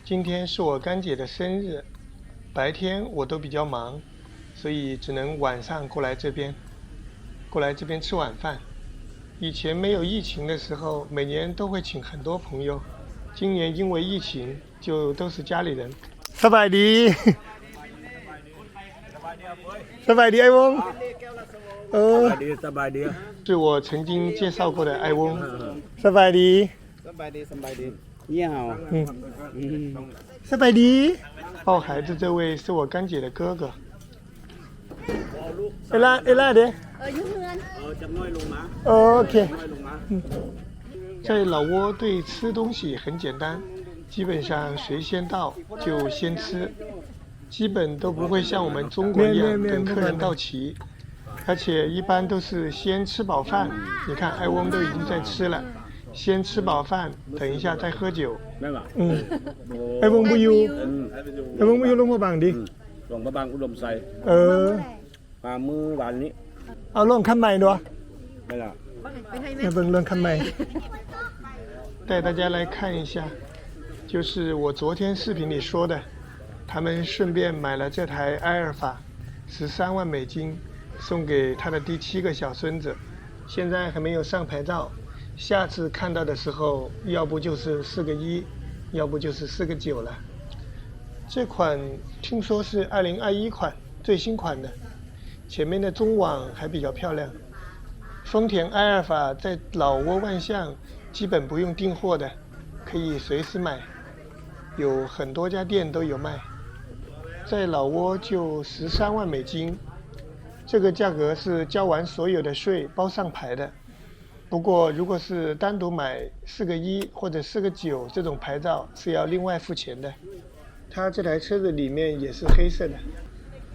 今天是我干姐的生日，白天我都比较忙，所以只能晚上过来这边吃晚饭。以前没有疫情的时候，每年都会请很多朋友，今年因为疫情，就都是家里人。สบายดีสบายดีไอ้วงสบายดี是我曾经介绍过的艾翁。สบายดี你好สบายดี抱孩子这位是我干姐的哥哥。เอล่าเด้อยู่เฮือนจะน้อยลงมาOK น้อยลงมา在老挝对吃东西很简单，基本上谁先到就先吃，基本都不会像我们中国一样等客人到齐，而且一般都是先吃饱饭。你看艾翁都已经在吃了，先吃饱饭，等一下再喝酒。ไอ้วงบุยูไอ้วงบุยูลงมาบังดิหลวงพระบางอุดมไซปลามือหวานนี้เอาลงคันใหม่ด้วยไม่ล่ะ要不论看麦，带大家来看一下，就是我昨天视频里说的，他们顺便买了这台埃尔法，13万美金，送给他的第7个小孙子，现在还没有上牌照，下次看到的时候，要不就是4个1，要不就是4个9了。这款听说是2021款，最新款的，前面的中网还比较漂亮。丰田埃尔法在老挝万象基本不用订货的，可以随时买，有很多家店都有卖。在老挝就13万美金，这个价格是交完所有的税包上牌的。不过如果是单独买4个1或者4个9这种牌照是要另外付钱的。它这台车子里面也是黑色的。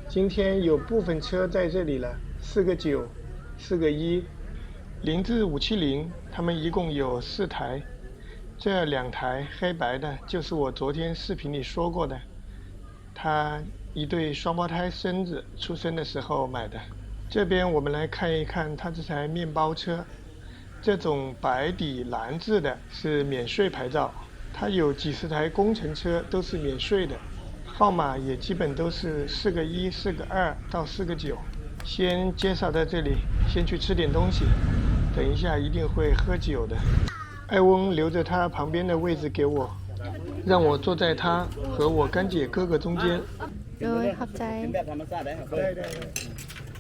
今天有部分车在这里了，4个9、4个1。0至570，他们一共有4台，这2台黑白的，就是我昨天视频里说过的，他一对双胞胎孙子出生的时候买的。这边我们来看一看他这台面包车，这种白底蓝字的是免税牌照，它有几十台工程车都是免税的，号码也基本都是4个1、4个2到4个9。先介绍到这里，先去吃点东西，等一下一定会喝酒的。艾翁留着他旁边的位置给我，让我坐在他和我干姐哥哥中间。ขอบใจ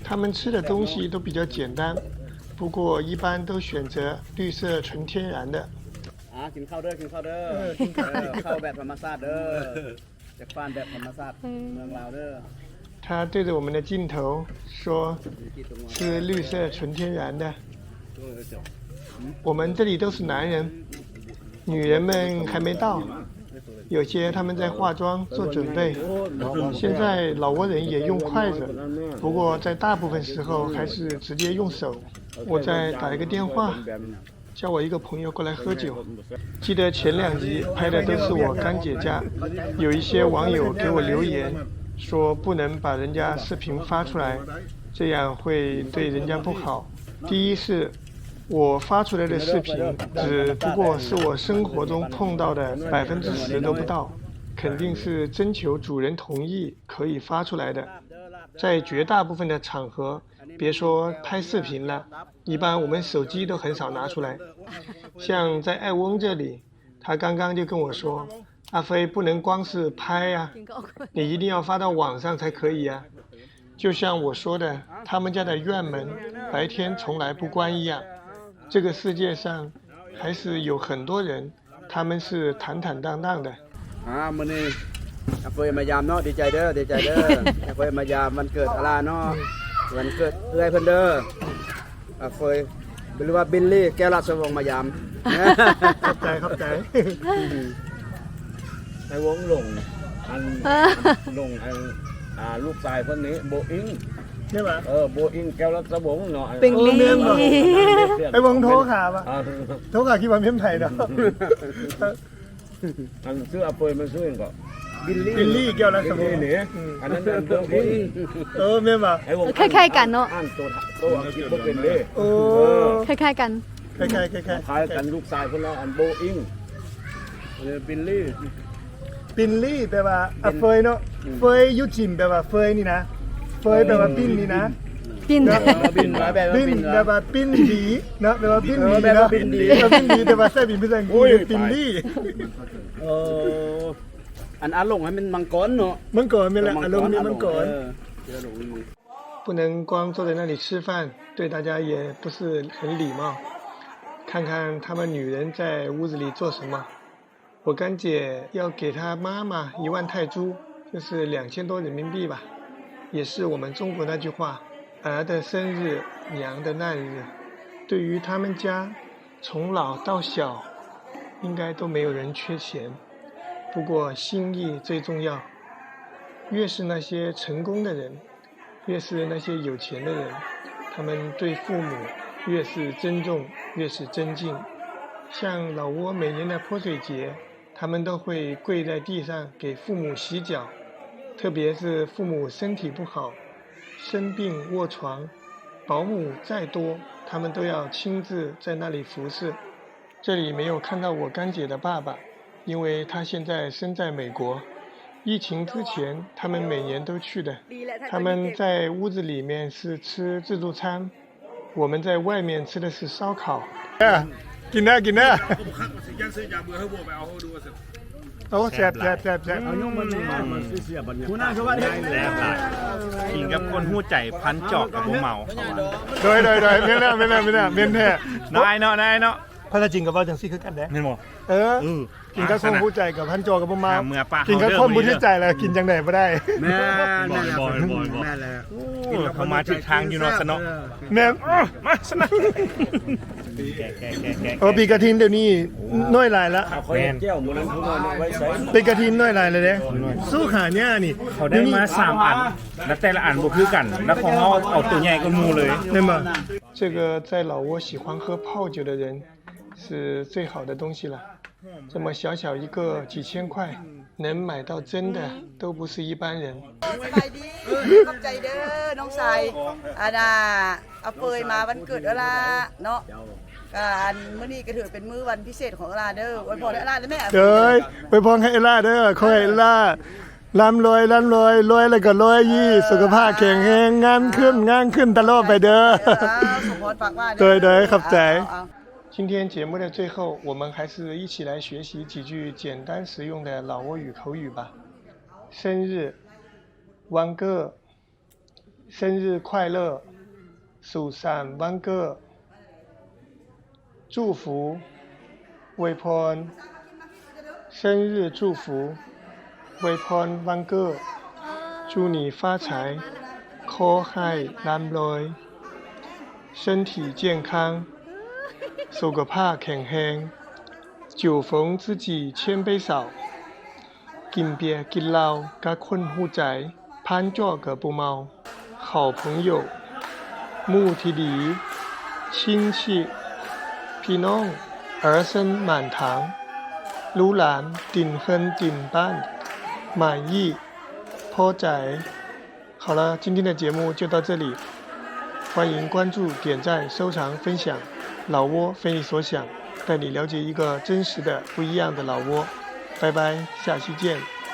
他们吃的东西都比较简单，不过一般都选择绿色纯天然的。กินข้าวเด้อกินข้าวเด้อข้าวแบบธรรมชาติเด้อจากฟานแบบธรรมชาติเมืองลาวเด้อ他对着我们的镜头说：“是绿色纯天然的。”我们这里都是男人，女人们还没到，有些他们在化妆做准备。现在老挝人也用筷子，不过在大部分时候还是直接用手。我再打一个电话，叫我一个朋友过来喝酒。记得前2集拍的都是我干姐家，有一些网友给我留言。说不能把人家视频发出来，这样会对人家不好。第一是，我发出来的视频只不过是我生活中碰到的10%都不到，肯定是征求主人同意可以发出来的。在绝大部分的场合，别说拍视频了，一般我们手机都很少拿出来。像在艾翁这里，他刚刚就跟我说。阿飞不能光是拍呀，你一定要发到网上才可以呀。就像我说的，他们家的院门白天从来不关一样。这个世界上还是有很多人，他们是坦坦荡荡的。มื้อนี้อาเฟยมายามเนาะดีใจเด้อดีใจเด้ออาเฟยมายามวันเกิดอาลาเนาะวันเกิดเอื้อยเพิ่นเด้ออาเฟยหรือว่าบิลลี่แก้วราชวงศ์มายามเข้าใจไอ้วงลงลงลูกชายคนนี้โบอิงใช่ไหมโบอิงแก้วรัชวงศ์เนาะเป็นลีไอ้วงโทรขาปะโทรขาคิดว่าเพี้ยนไผ่เนาะอันชื่ออาเปยมันชื่อยังก็บิลลี่แก้วรัชวงศ์เนี่ยอันนั้นโบอิงเมียนปะคล้ายๆกันเนาะอ่านตัวอังกฤษบ่เป็นเลยคล้ายๆกันคล้ายกันลูกชายคนละอันโบอิงบิลลี่ บิลลี่แปลว่าอ่ะเฟยเนาะเฟยยุจิมแปลว่าเฟยนี่นะเฟยแปลว่าปิ้นนี่นะ ปิน บินมาแบบว่า ปิ้น บิน แปลว่าปิ้นดีเนาะแปลว่าปิ้นดี แปลว่า เนาะ ปิ้นดี ปิ้นดีแต่ว่าแซ่บอีกภาษาอังกฤษคือปิ้นลี่ อันอาลงให้มันมังกรเนาะ มังกรไม่ละอารมณ์นี้มังกร 不能光坐在那里吃饭，对大家也不是很礼貌。看看他们女人在屋子里做什么。我干姐要给她妈妈1万泰铢，就是2000多人民币吧，也是我们中国那句话，儿的生日，娘的难日。对于他们家，从老到小，应该都没有人缺钱。不过心意最重要，越是那些成功的人。越是那些有钱的人，他们对父母越是尊重，越是尊敬。像老挝每年的泼水节，他们都会跪在地上给父母洗脚，特别是父母身体不好、生病卧床，保姆再多，他们都要亲自在那里服侍。这里没有看到我干姐的爸爸，因为他现在身在美国。疫情之前，他们每年都去的。他们在屋子里面是吃自助餐，我们在外面吃的是烧烤。กินนะกินนะโอ้แซ่บแซ่บแซ่บแซ่บ คุณน่าคือว่าได้ แซ่บหลายกินกับคนหู้ใจพันจอกกับบ่เมา โดยไม่น่าเมียนแท้ นายเนาะ พระจริงกับว่าจังซี่คือกันแด้ แม่นบ่ กินกับคนผู้ใจกับพันโจกับบ่มา เมื่อป้า กินกับคนผู้ที่ใจแล้วกินจังได๋บ่ได้ แม่แม่ บ่ แม่เลย เขามาถึงทางอยู่เนาะสนอ แม่ มาสนะแก ปีกระทินเดี๋ยวนี้น้อยหลายละ คอยแก้วหมูนั้นทุกคนไว้ใส่ ปีกระทินน้อยหลายเลยเด้สู้ขาเนี่ยนี่ เขาได้มา3อันแล้วแต่ละอันบ่คือกันแล้วของเฮาเอาตัวใหญ่กว่าหมู่เลย 对吗？这个在老挝喜欢喝泡酒的人是最好的东西了。这么小小一个几千块，能买到真的都不是一般人。สบายดีขอบใจเด้อน้องชายอันน่ะเอาเปยมาวันเกิดเอล่ะเนาะอันมื้อนี้ก็ถือเป็นมื้อวันพิเศษของเอล่ะเด้ออวยพรให้เอล่ะเด้อแม่ เด้ยไปพรให้เอล่าเด้อขอให้เอล่าร่ำรวยแล้วก็รวยยี่สุขภาพแข็งแรงงานขึ้นตลอดไปเด้อ สมพรฝากว่าเด้อ 对ขอบใจ 今天节目的最后，我们还是一起来学习几句简单实用的老挝语口语吧。生日，万个，生日快乐，สุขสันต์วันเกิด祝福，อวยพร生日祝福，อวยพรวันเกิด祝你发财，ขอให้ร่ำรวย身体健康。สุขภาพแข็งแรง酒逢知己千杯少กินเบียร์กินเหล้ากับคนหู้ใจพันจ่อกับบ่เมา好朋友หมู่ที่ดี亲戚พี่น้อง儿孙满堂รู้หลานติ่นเฮินติ่นบ้าน满意พอใจ好了今天的节目就到这里欢迎关注点赞收藏分享老挝非你所想，带你了解一个真实的、不一样的老挝。拜拜，下期见。